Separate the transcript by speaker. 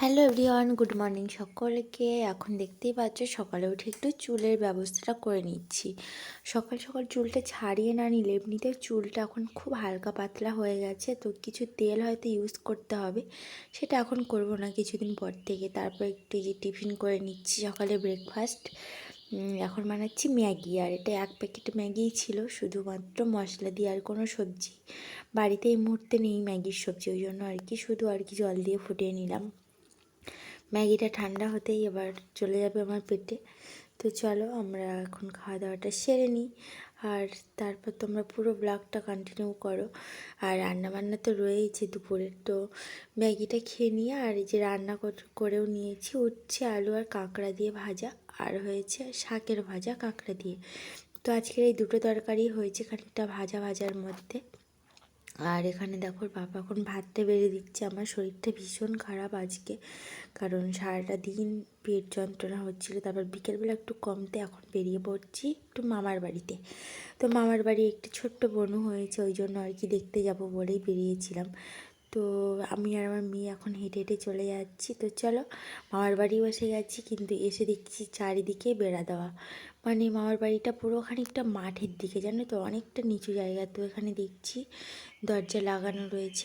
Speaker 1: Hello everyone, good morning সকলকে। এখন দেখতেই পাচ্ছ সকালে উঠে একটু চুলের ব্যবস্থাটা করে নিচ্ছি। সকাল সকাল চুলটা ছাড়িয়ে না নিলে এমনিতেও চুলটা এখন খুব হালকা পাতলা হয়ে গেছে, তো কিছু তেল হয়তো ইউজ করতে হবে, সেটা এখন করব না, কিছুদিন পর থেকে। তারপর একটু যে টিফিন করে নিচ্ছি, সকালে ব্রেকফাস্ট এখন বানাচ্ছি ম্যাগি। আর এটা এক প্যাকেট ম্যাগিই ছিল, শুধুমাত্র মশলা দিয়ে, আর কোনো সবজি বাড়িতে এই মুহূর্তে নেই ম্যাগির সবজি, ওই জন্য আর কি শুধু জল দিয়ে ফুটিয়ে নিলাম। ম্যাগিটা ঠান্ডা হতেই এবার চলে যাবে আমার পেটে। তো চলো আমরা এখন খাওয়া দাওয়াটা সেরে নিই, আর তারপর তোমরা পুরো ব্লগটা কন্টিনিউ করো। আর রান্নাবান্না তো রয়েইছে দুপুরের, তো ম্যাগিটা খেয়ে নিয়ে আর এই যে রান্না করেও নিয়েছি, উচ্ছে আলু আর কাঁকড়া দিয়ে ভাজা, আর হয়েছে শাকের ভাজা কাঁকড়া দিয়ে। তো আজকের এই দুটো তরকারি হয়েছে খানিকটা ভাজা ভাজার মধ্যে। আর এখানে দেখো বাবা এখন ভাতটা বেড়ে দিচ্ছে। আমার শরীরটা ভীষণ খারাপ আজকে, কারণ সারাটা দিন পেট যন্ত্রণা হচ্ছিলো। তারপর বিকেলবেলা একটু কমতে এখন বেরিয়ে পড়ছি একটু মামার বাড়িতে। তো মামার বাড়ি একটি ছোট্ট বোনও হয়েছে, ওই জন্য আর কি দেখতে যাব বলেই বেরিয়েছিলাম। তো আমি আর আমার মেয়ে এখন হেঁটে হেঁটে চলে যাচ্ছি। তো চলো, মামার বাড়িও এসে গেছি, কিন্তু এসে দেখছি চারিদিকে বেড়া দেওয়া, মানে মামার বাড়িটা পুরো খানিকটা মাঠের দিকে, জানো তো, অনেকটা নিচু জায়গা। তো এখানে দেখছি দরজা লাগানো রয়েছে।